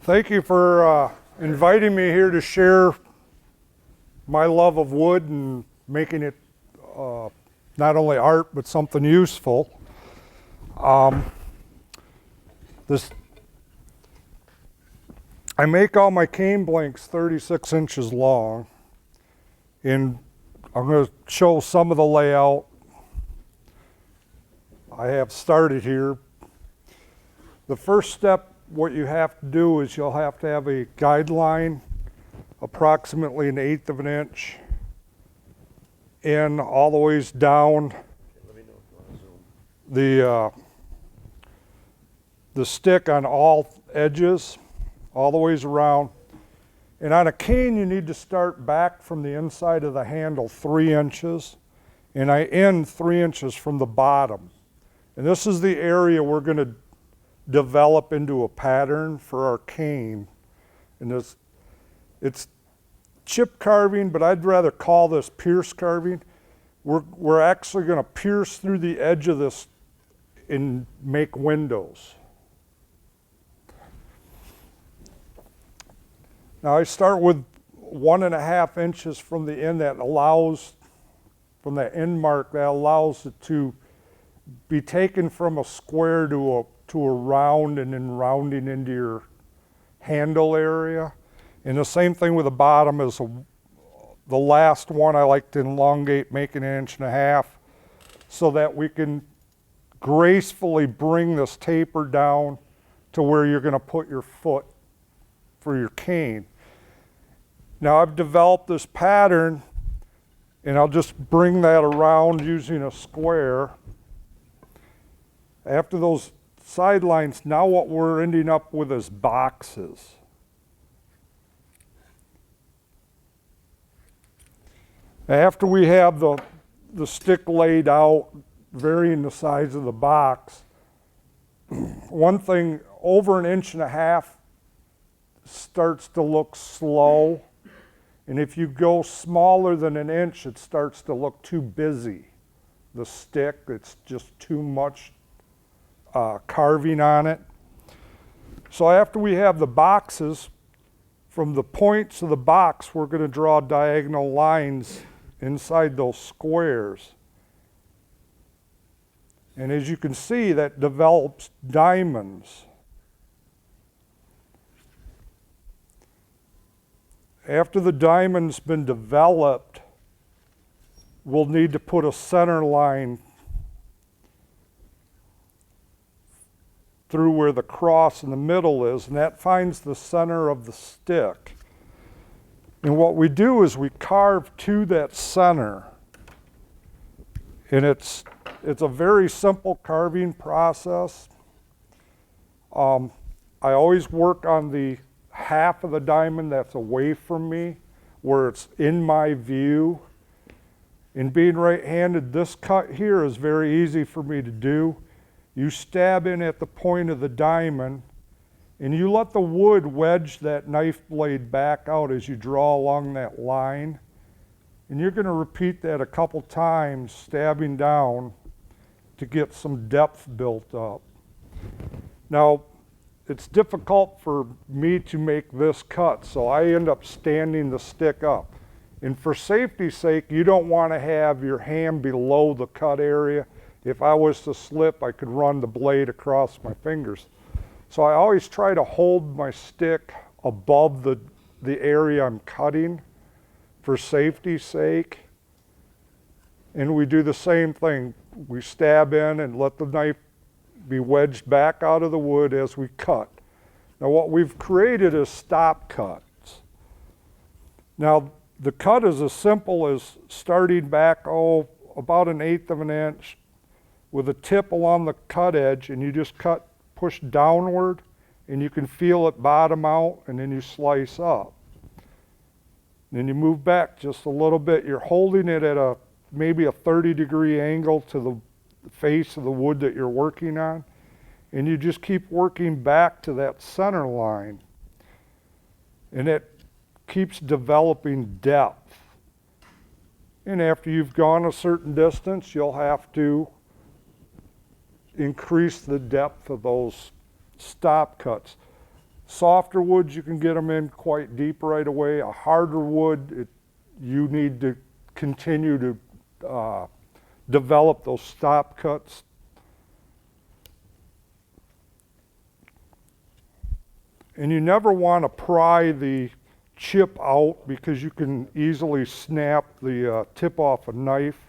Thank you for inviting me here to share my love of wood and making it not only art but something useful. I make all my cane blanks 36 inches long, and I'm going to show some of the layout I have started here. The first step, what you have to do is you'll have to have a guideline approximately 1/8 of an inch in all the ways down the stick on all edges, all the ways around. And on a cane you need to start back from the inside of the handle 3 inches, and I end 3 inches from the bottom. And this is the area we're going to develop into a pattern for our cane. And it's chip carving, but I'd rather call this pierce carving. We're actually going to pierce through the edge of this and make windows. Now I start with 1.5 inches from the end from the end mark that allows it to be taken from a square to a round, and then rounding into your handle area. And the same thing with the bottom is the last one I like to elongate, make 1.5 inches, so that we can gracefully bring this taper down to where you're going to put your foot for your cane. Now I've developed this pattern, and I'll just bring that around using a square. After those sidelines, now what we're ending up with is boxes. After we have the stick laid out, varying the size of the box, one thing, over 1.5 inches starts to look slow, and if you go smaller than 1 inch, it starts to look too busy. The stick, it's just too much carving on it. So after we have the boxes, from the points of the box, we're going to draw diagonal lines inside those squares. And as you can see, that develops diamonds. After the diamond's been developed, we'll need to put a center line through where the cross in the middle is, and that finds the center of the stick. And what we do is we carve to that center. And it's a very simple carving process. I always work on the half of the diamond that's away from me, where it's in my view. And being right-handed, this cut here is very easy for me to do. You stab in at the point of the diamond, and you let the wood wedge that knife blade back out as you draw along that line. And you're going to repeat that a couple times, stabbing down to get some depth built up. Now, it's difficult for me to make this cut, so I end up standing the stick up. And for safety's sake, you don't want to have your hand below the cut area. If I was to slip, I could run the blade across my fingers. So I always try to hold my stick above the area I'm cutting for safety's sake. And we do the same thing. We stab in and let the knife be wedged back out of the wood as we cut. Now what we've created is stop cuts. Now the cut is as simple as starting back, about 1/8 of an inch, with a tip along the cut edge, and you just push downward, and you can feel it bottom out, and then you slice up. Then you move back just a little bit. You're holding it at maybe a 30-degree angle to the face of the wood that you're working on, and you just keep working back to that center line, and it keeps developing depth. And after you've gone a certain distance, you'll have to increase the depth of those stop cuts. Softer woods, you can get them in quite deep right away. A harder wood, you need to continue to develop those stop cuts. And you never want to pry the chip out because you can easily snap the tip off a knife.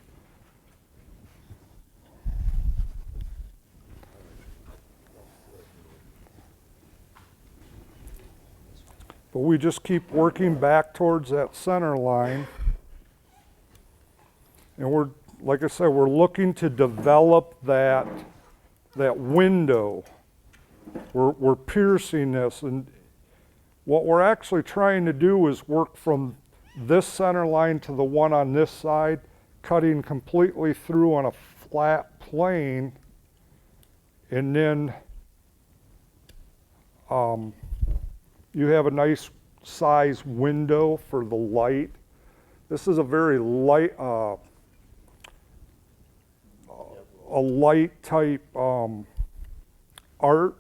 But we just keep working back towards that center line. And we're, like I said, we're looking to develop that window. We're piercing this, and what we're actually trying to do is work from this center line to the one on this side, cutting completely through on a flat plane, and then you have a nice size window for the light. This is a very light, a light type art,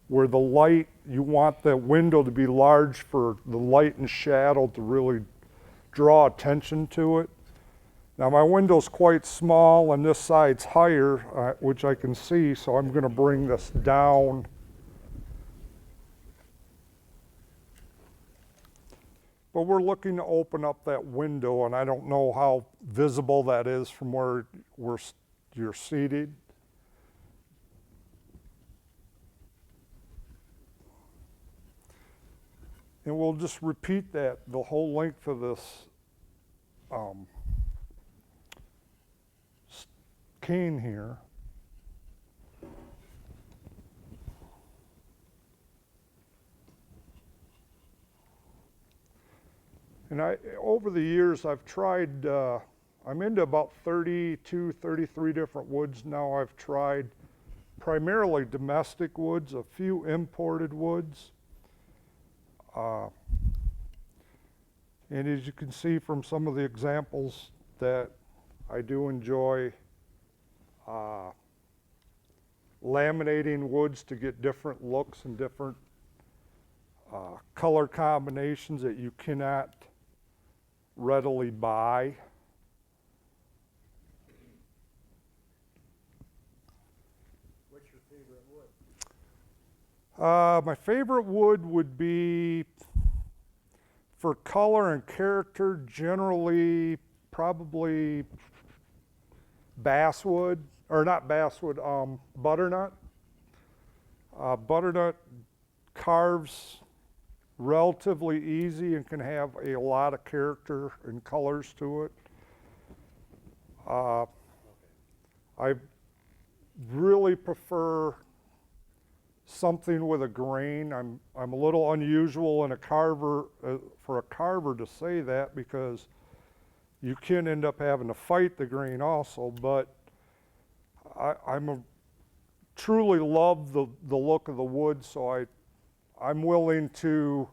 where the light, you want the window to be large for the light and shadow to really draw attention to it. Now my window's quite small and this side's higher, which I can see, so I'm going to bring this down. But we're looking to open up that window, and I don't know how visible that is from where you're seated. And we'll just repeat that the whole length of this cane here. And over the years, I've tried, I'm into about 32, 33 different woods now. I've tried primarily domestic woods, a few imported woods. And as you can see from some of the examples that I do enjoy laminating woods to get different looks and different color combinations that you cannot readily buy. What's your favorite wood? My favorite wood would be, for color and character, generally probably basswood, or not basswood, butternut. Butternut carves relatively easy and can have a lot of character and colors to it. I really prefer something with a grain. I'm a little unusual in a carver, for a carver to say that, because you can end up having to fight the grain also, but truly love the look of the wood, so I'm willing to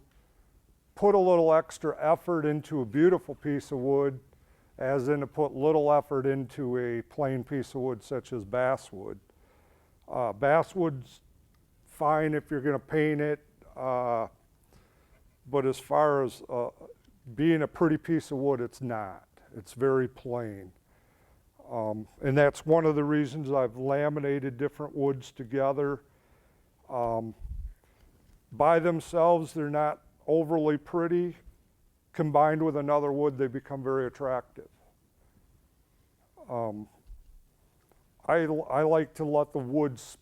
put a little extra effort into a beautiful piece of wood, as in to put little effort into a plain piece of wood such as basswood. Basswood's fine if you're going to paint it, but as far as being a pretty piece of wood, it's not. It's very plain. And that's one of the reasons I've laminated different woods together. By themselves, they're not overly pretty. Combined with another wood, they become very attractive. I like to let the woods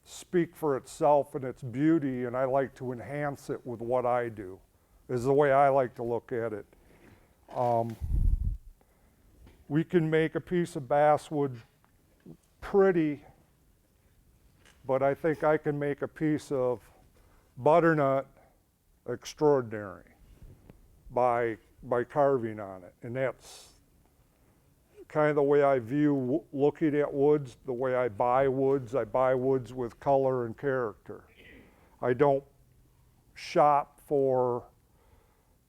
speak for itself and its beauty, and I like to enhance it with what I do, is the way I like to look at it. We can make a piece of basswood pretty, but I think I can make a piece of butternut extraordinary by carving on it. And that's kind of the way I view looking at woods, the way I buy woods. I buy woods with color and character. I don't shop for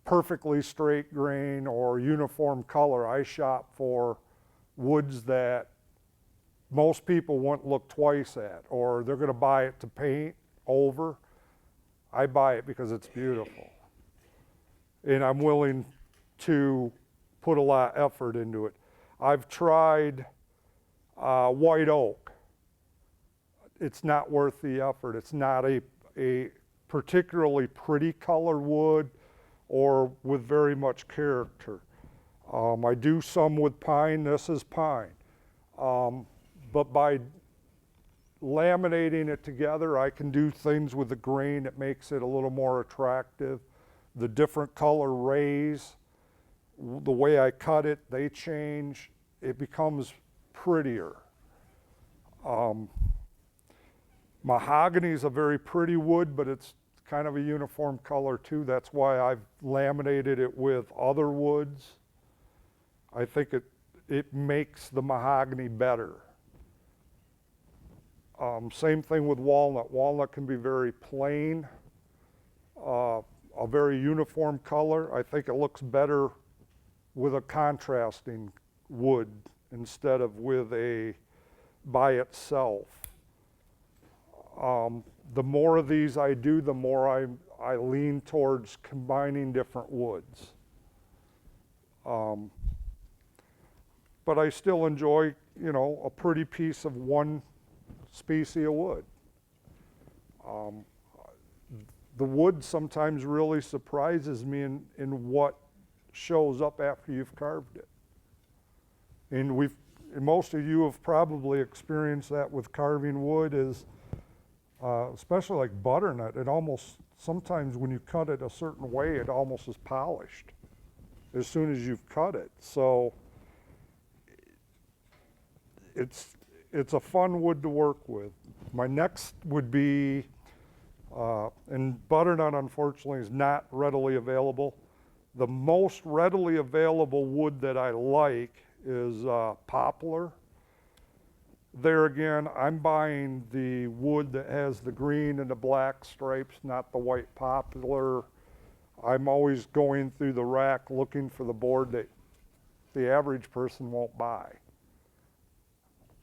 perfectly straight grain or uniform color. I shop for woods that most people won't look twice at, or they're going to buy it to paint over. I buy it because it's beautiful. And I'm willing to put a lot of effort into it. I've tried white oak. It's not worth the effort. It's not a particularly pretty color wood or with very much character. I do some with pine. This is pine. But by laminating it together, I can do things with the grain that makes it a little more attractive. The different color rays, the way I cut it, they change. It becomes prettier. Mahogany is a very pretty wood, but it's kind of a uniform color too. That's why I've laminated it with other woods. I think it makes the mahogany better. Same thing with walnut. Walnut can be very plain, a very uniform color. I think it looks better with a contrasting wood instead of with a by itself. The more of these I do, the more I lean towards combining different woods. But I still enjoy, you know, a pretty piece of one species of wood. The wood sometimes really surprises me in what shows up after you've carved it. And most of you have probably experienced that with carving wood is, especially like butternut, it almost, sometimes when you cut it a certain way, it almost is polished as soon as you've cut it. So it's a fun wood to work with. My next would be, and butternut unfortunately is not readily available. The most readily available wood that I like is poplar. There again, I'm buying the wood that has the green and the black stripes, not the white poplar. I'm always going through the rack looking for the board that the average person won't buy.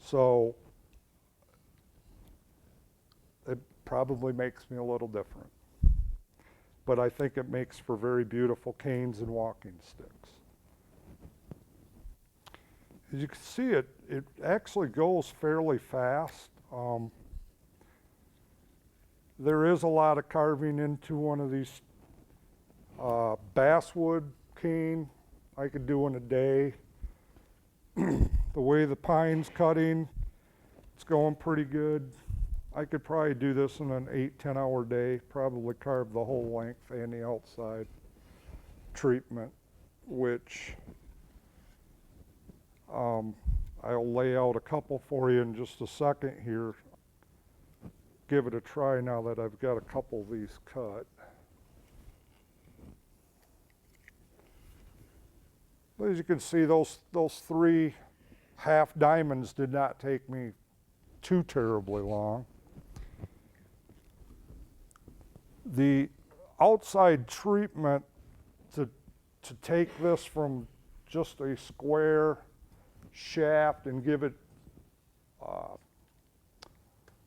So it probably makes me a little different. But I think it makes for very beautiful canes and walking sticks. As you can see, it actually goes fairly fast. There is a lot of carving into one of these basswood cane I could do in a day. The way the pine's cutting, it's going pretty good. I could probably do this in an 8-10 hour day, probably carve the whole length and the outside treatment, which I'll lay out a couple for you in just a second here. Give it a try now that I've got a couple of these cut. But as you can see, those three half diamonds did not take me too terribly long. The outside treatment to take this from just a square shaft and give it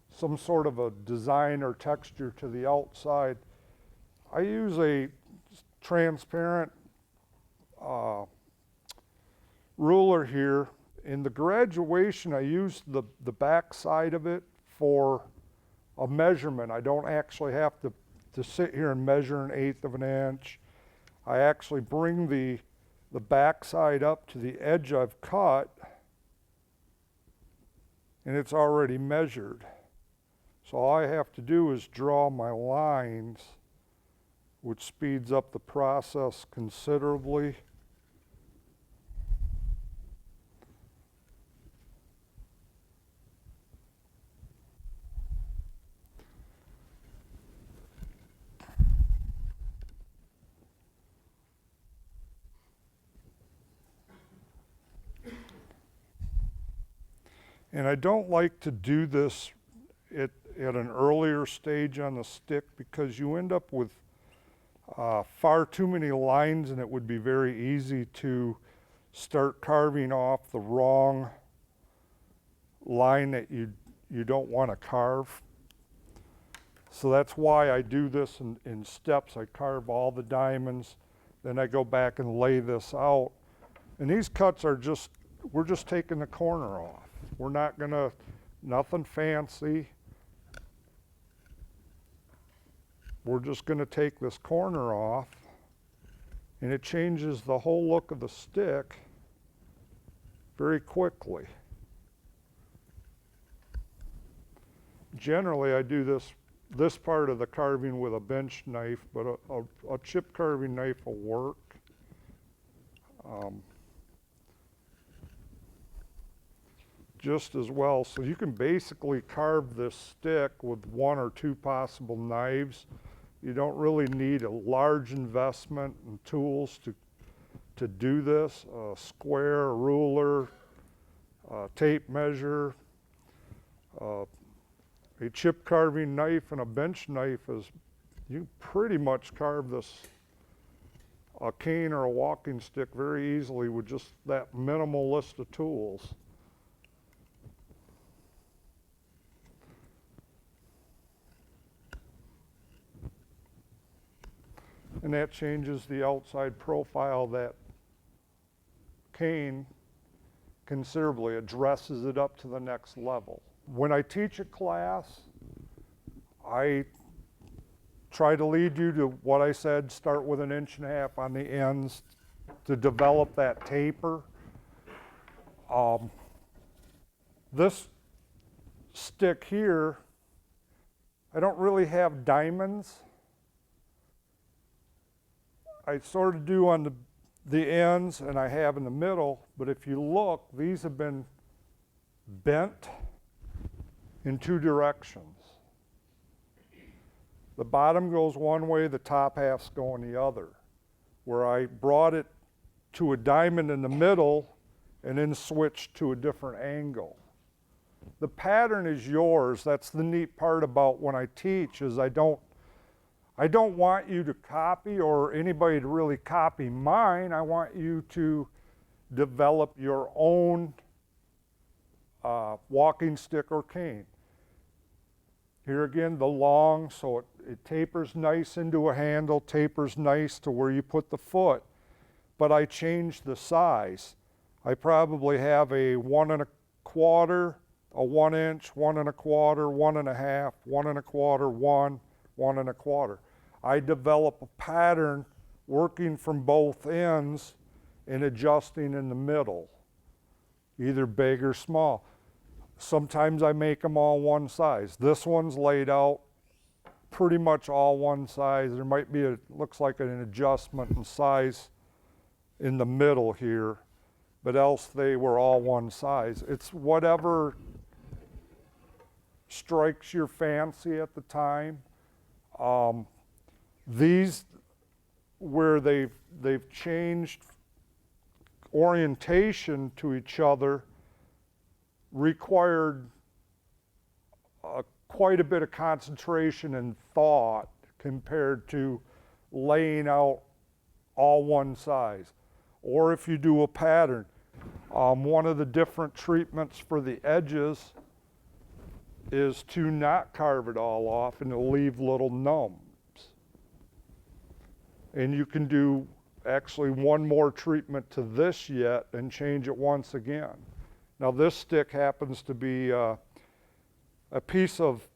some sort of a design or texture to the outside, I use a transparent ruler here. In the graduation, I used the back side of it for a measurement. I don't actually have to sit here and measure 1/8 of an inch. I actually bring the back side up to the edge I've cut, and it's already measured. So all I have to do is draw my lines, which speeds up the process considerably. And I don't like to do this at an earlier stage on the stick because you end up with far too many lines, and it would be very easy to start carving off the wrong line that you don't want to carve. So that's why I do this in steps. I carve all the diamonds, then I go back and lay this out. And these cuts are just, we're just taking the corner off. We're not gonna, nothing fancy. We're just gonna take this corner off, and it changes the whole look of the stick very quickly. Generally, I do this part of the carving with a bench knife, but a chip carving knife will work. Just as well. So you can basically carve this stick with one or two possible knives. You don't really need a large investment in tools to do this. A square, a ruler, a tape measure, a chip carving knife and a bench knife is, you pretty much carve this, a cane or a walking stick very easily with just that minimal list of tools. And that changes the outside profile of that cane considerably. It dresses it up to the next level. When I teach a class, I try to lead you to what I said, start with 1.5 inches on the ends to develop that taper. This stick here, I don't really have diamonds. I sort of do on the ends and I have in the middle, but if you look, these have been bent in two directions. The bottom goes one way, the top half's going the other. Where I brought it to a diamond in the middle and then switched to a different angle. The pattern is yours. That's the neat part about when I teach is I don't want you to copy or anybody to really copy mine. I want you to develop your own walking stick or cane. Here again, the long, so it tapers nice into a handle, tapers nice to where you put the foot, but I changed the size. I probably have a 1 1/4, a 1 inch, 1 1/4, 1 1/2, 1 1/4, 1 1/4. I develop a pattern working from both ends and adjusting in the middle, either big or small. Sometimes I make them all one size. This one's laid out pretty much all one size. There might be looks like an adjustment in size in the middle here, but else they were all one size. It's whatever strikes your fancy at the time. These, where they've changed orientation to each other, required quite a bit of concentration and thought compared to laying out all one size. Or if you do a pattern, one of the different treatments for the edges is to not carve it all off and to leave little numbs. And you can do actually one more treatment to this yet and change it once again. Now this stick happens to be a piece of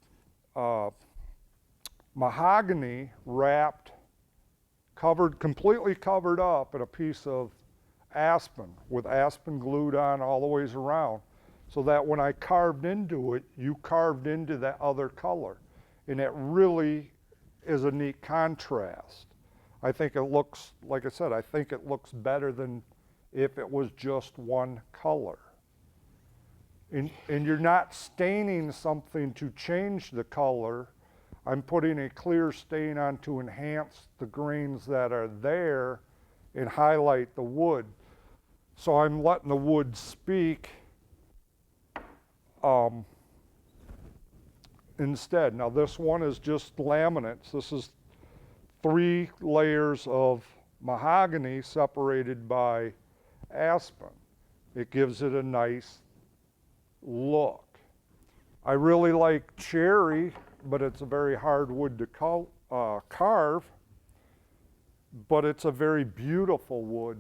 mahogany wrapped, completely covered up in a piece of aspen with aspen glued on all the ways around, so that when I carved into it, you carved into that other color. And it really is a neat contrast. I think it looks, like I said, I think it looks better than if it was just one color. And you're not staining something to change the color. I'm putting a clear stain on to enhance the grains that are there and highlight the wood. So I'm letting the wood speak instead. Now this one is just laminates. This is 3 layers of mahogany separated by aspen. It gives it a nice look. I really like cherry but it's a very hard wood to carve, but it's a very beautiful wood.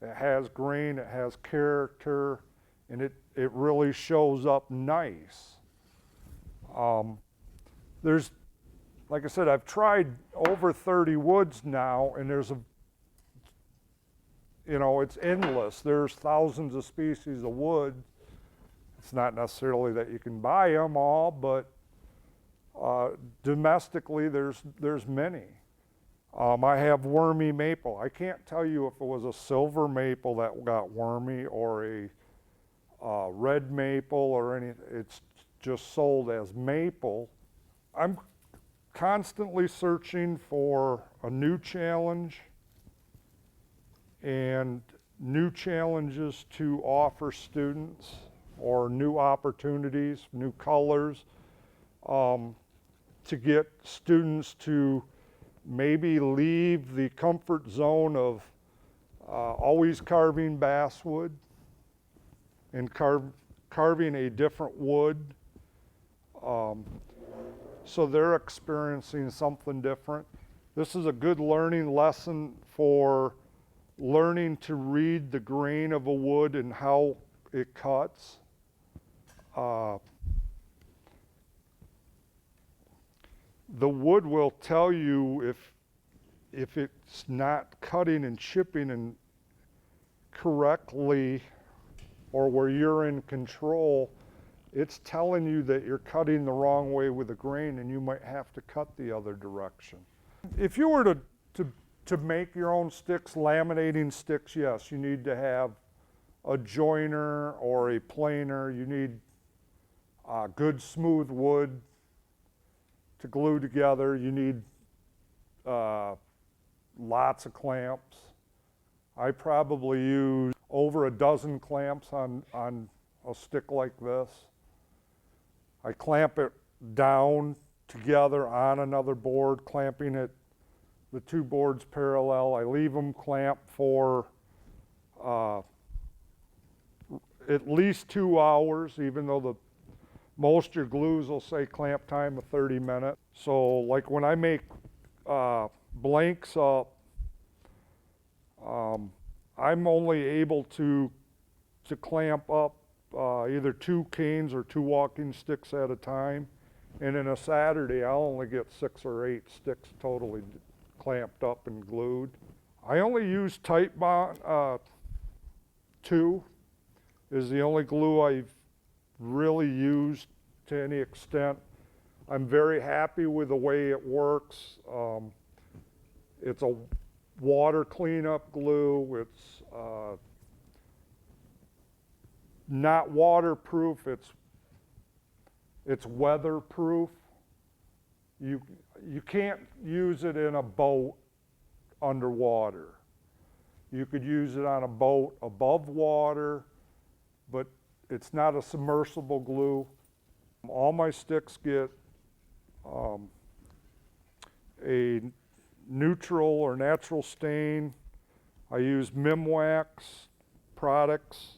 It has grain, it has character, and it really shows up nice. There's, like I said, I've tried over 30 woods now, and there's it's endless. There's thousands of species of wood. It's not necessarily that you can buy them all, but domestically there's many. I have wormy maple. I can't tell you if it was a silver maple that got wormy or a red maple or anything. It's just sold as maple. I'm constantly searching for a new challenge and new challenges to offer students or new opportunities, new colors, to get students to maybe leave the comfort zone of always carving basswood and carving a different wood. So they're experiencing something different. This is a good learning lesson for learning to read the grain of a wood and how it cuts. The wood will tell you if it's not cutting and chipping and correctly, or where you're in control, it's telling you that you're cutting the wrong way with the grain and you might have to cut the other direction. If you were to make your own sticks, laminating sticks, yes, you need to have a joiner or a planer. You need good smooth wood to glue together. You need lots of clamps. I probably use over a dozen clamps on a stick like this. I clamp it down together on another board, clamping it, the two boards parallel. I leave them clamped for at least 2 hours, even though most of your glues will say clamp time of 30 minutes. So like when I make blanks up, I'm only able to clamp up either 2 canes or 2 walking sticks at a time. And in a Saturday, I'll only get 6 or 8 sticks totally clamped up and glued. I only use Titebond 2 is the only glue I've really used to any extent. I'm very happy with the way it works. It's a water cleanup glue. It's not waterproof, it's weatherproof. You can't use it in a boat underwater. You could use it on a boat above water, but it's not a submersible glue. All my sticks get a neutral or natural stain. I use Mimwax products.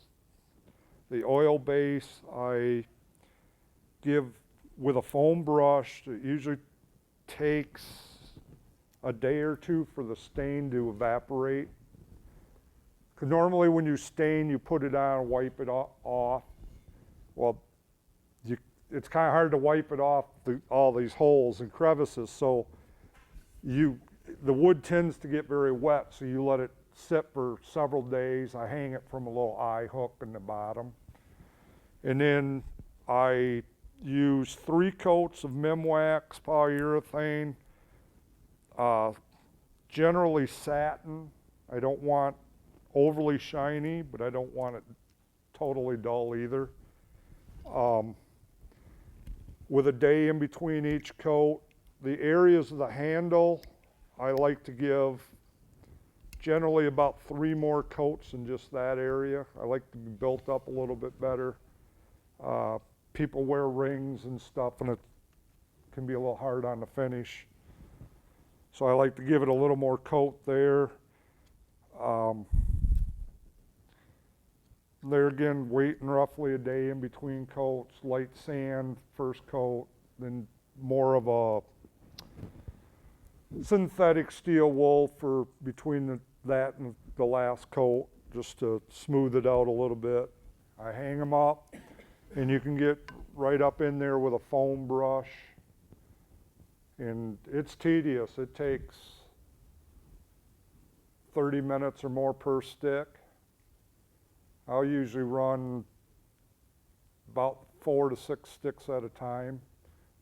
The oil base I give with a foam brush. It usually takes a day or 2 for the stain to evaporate. 'Cause normally when you stain, you put it on and wipe it off. Well, it's kind of hard to wipe it off all these holes and crevices, so the wood tends to get very wet, so you let it sit for several days. I hang it from a little eye hook in the bottom. And then I use 3 coats of Mimwax polyurethane, generally satin. I don't want overly shiny, but I don't want it totally dull either. With a day in between each coat. The areas of the handle, I like to give generally about 3 more coats in just that area. I like to be built up a little bit better. People wear rings and stuff, and it can be a little hard on the finish. So I like to give it a little more coat there. There again, waiting roughly a day in between coats. Light sand, first coat, then more of a synthetic steel wool for between that and the last coat, just to smooth it out a little bit. I hang them up, and you can get right up in there with a foam brush, and it's tedious. It takes 30 minutes or more per stick. I'll usually run about 4 to 6 sticks at a time,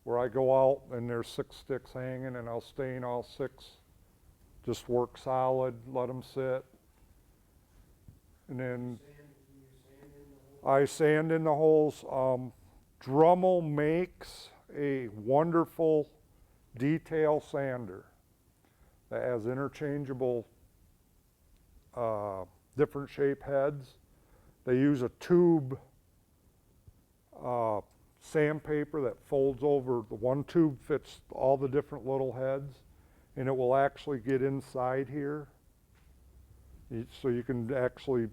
where I go out and there's 6 sticks hanging, and I'll stain all 6. Just work solid, let them sit. And then I sand in the holes. Dremel makes a wonderful detail sander that has interchangeable different shape heads. They use a tube sandpaper that folds over. The one tube fits all the different little heads, and it will actually get inside here. So you can actually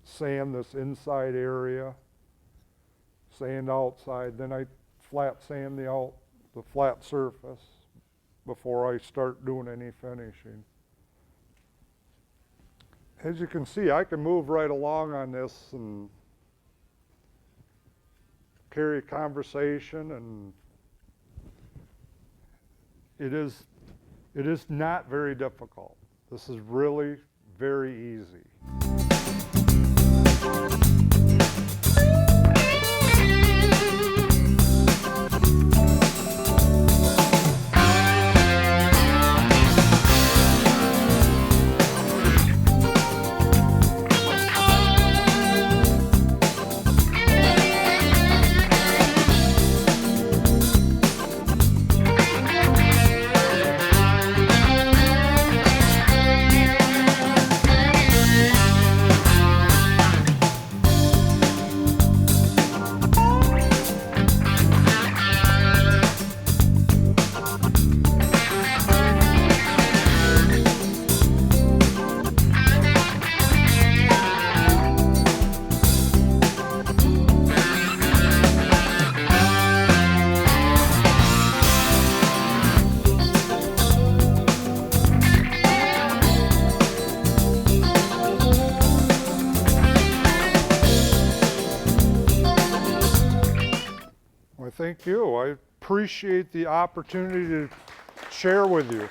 sand this inside area, sand outside. Then I flat sand the flat surface before I start doing any finishing. As you can see, I can move right along on this and carry a conversation, and it is not very difficult. This is really very easy. Thank you. I appreciate the opportunity to share with you.